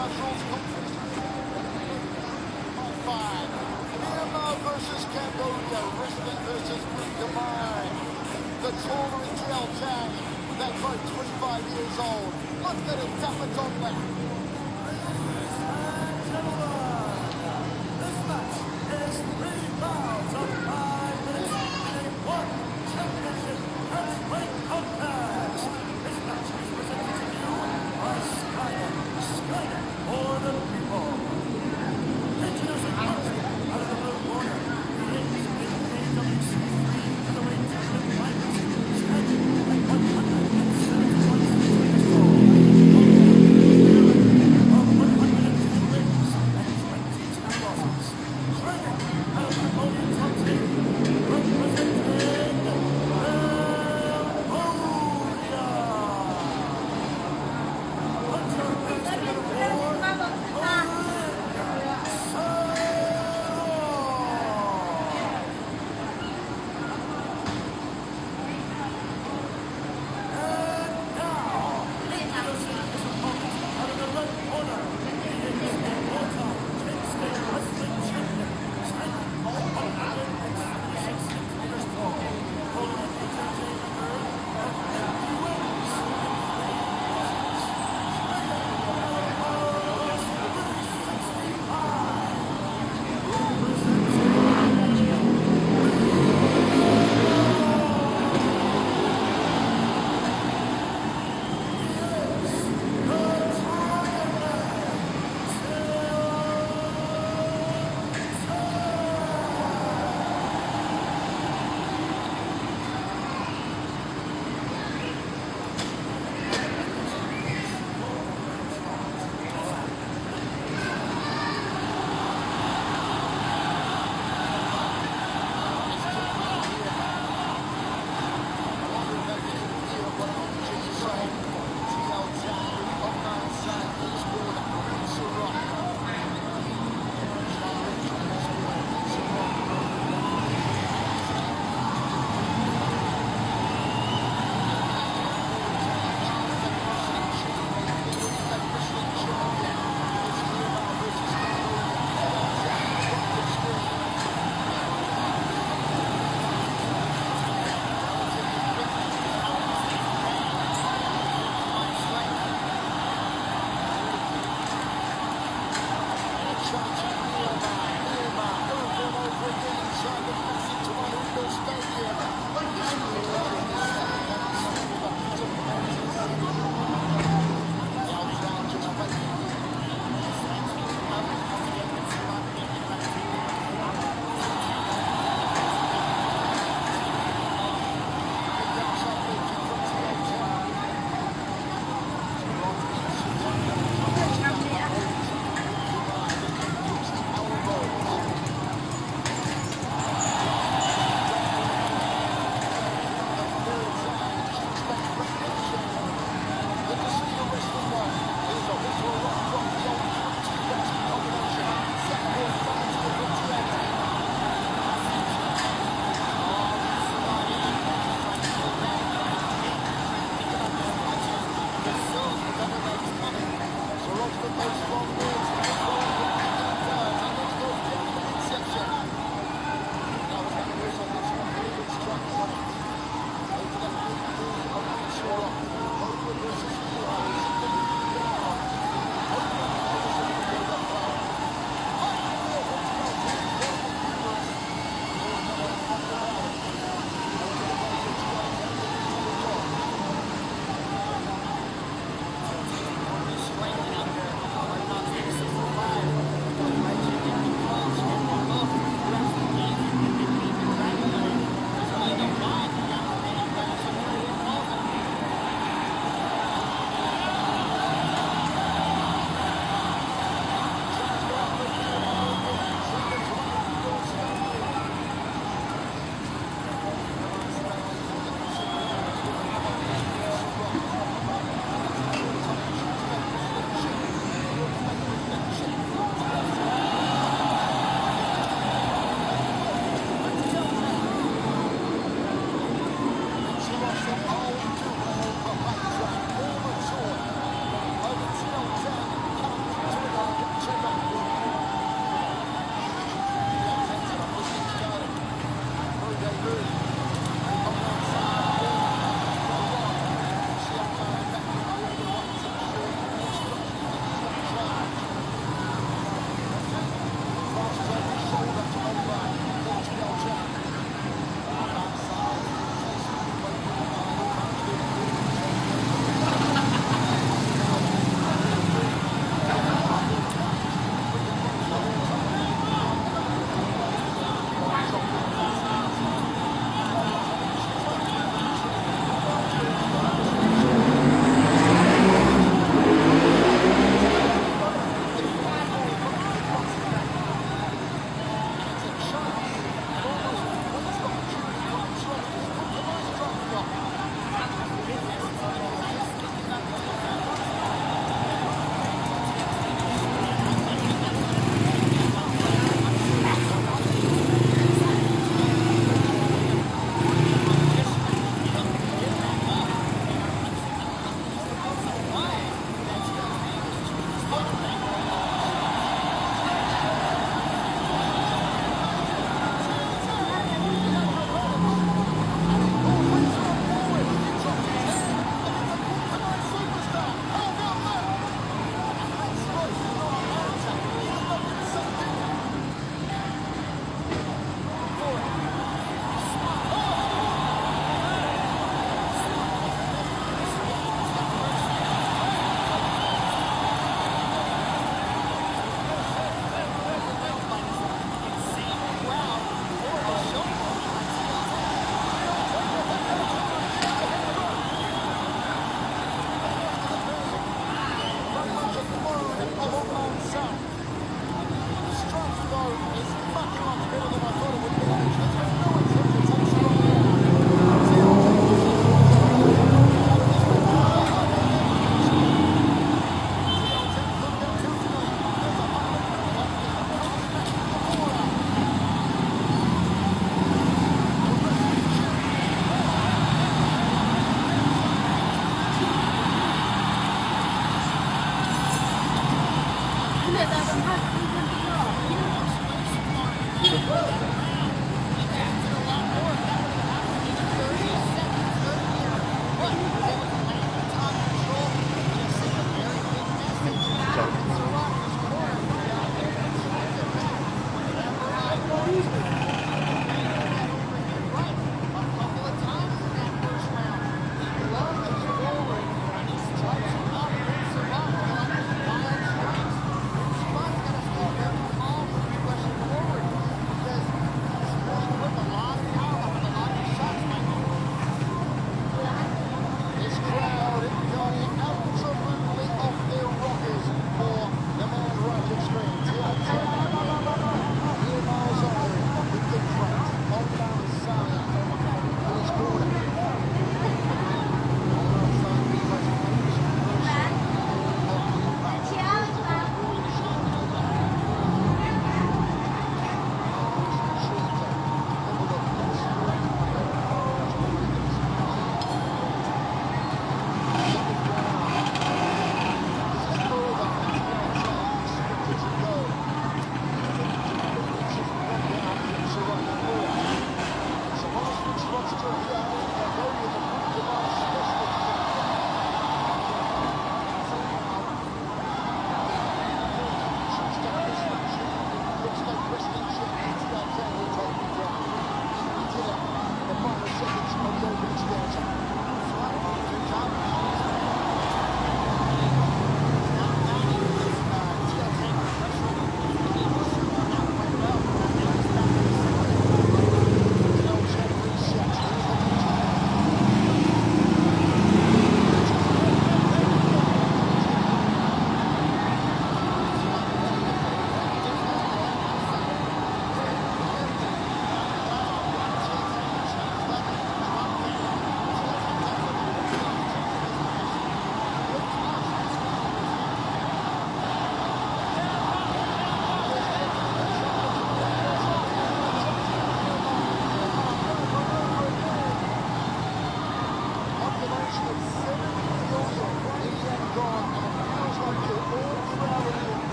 Marshall's five. Myanmar versus Cambodia. Wrestling versus Bunkamai. The taller is Jiao Tang. That boat 25 years old. Look at it, tap it on left. This match is 3 bouts of 5 minutes in a one championship heavyweight contest. This match is presented to you by Skynet. Skynet for the people. Introducing first, out of the blue corner, he is in AWC 3 featherweight championship fighters, standing at 171 centimeters tall.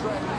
Trying to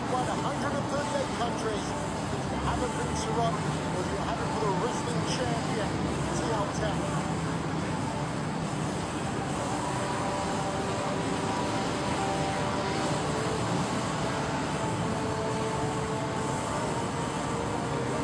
won 138 countries. If you haven't been to Rock, or if you haven't for the wrestling champion, TL Tank.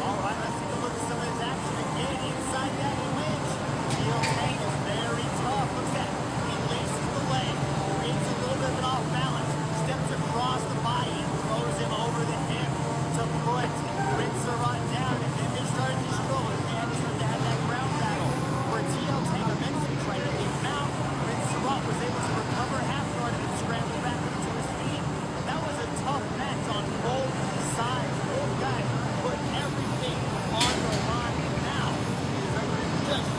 All right, let's take a look at some of his action again inside that clinch. TL Tank is very tough. Look at that. He laces the leg, creates a little bit of an off balance, steps across the body, and throws him over the hip to put Prince Sarvat down. And then they started to struggle as they had to have that ground battle where TL Tank eventually tried to leave him out. Prince Sarvat was able to recover half guard and scramble back to his feet. That was a tough match on both sides. Both guys put everything on the line. And now, just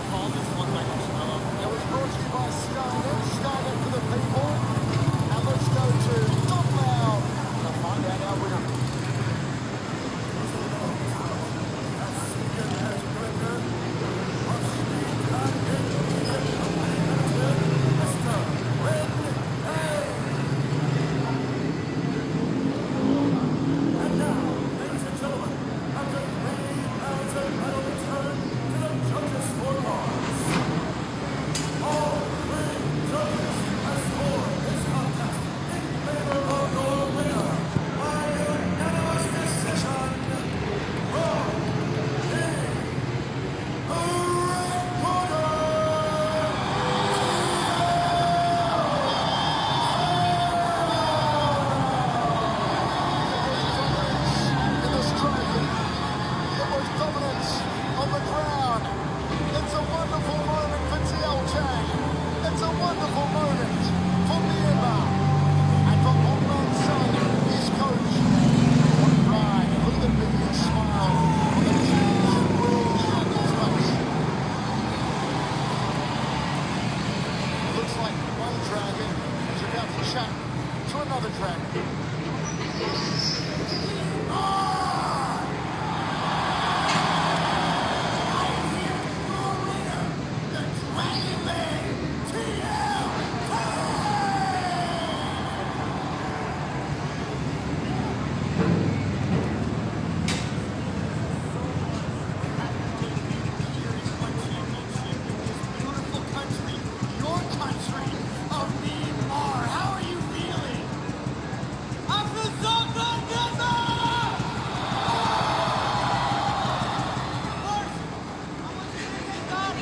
call this one by Marshmallow. It was brought to you by Skynet. Skynet for the people. And let's go to Tom Loud to find out our winner. And now, ladies and gentlemen, after 3 rounds of battle return to the judges' scorecards. All 3 judges have scored this contest in favor of your winner by unanimous decision, Rock King Red Porter. In the striking, it was dominance on the ground. It's a wonderful moment for TL Tank. It's a wonderful moment for Myanmar. And for Hongman Son, his coach. What pride. Look at the big smile on the Chinese world champion's face. It looks like one dragon is about to chat to another dragon. Beautiful country, your country of Myanmar. How are you feeling? I feel so good, Myanmar! First, I want you to take that.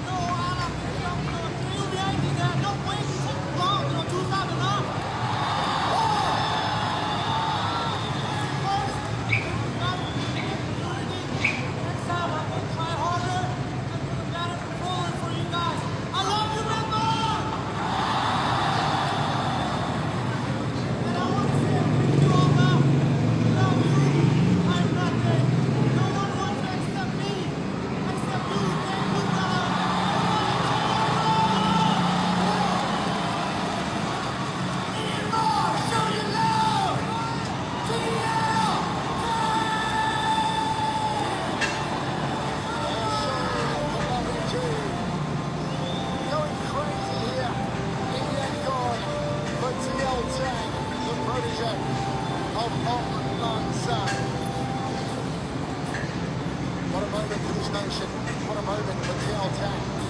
No, Alan, you'll be angry there. No way to take the long, do something up. First, next time I'm gonna try harder and put a better performance for you guys. I love you, Myanmar! And I want to say you all now. Without you, I'm nothing. No one wants to accept me, except you. Thank you, brother. Myanmar, show your love! TL! Going crazy here in Yangon for TL Tank, the protege of Hong Lan San. What a moment for this nation. What a moment for TL Tank.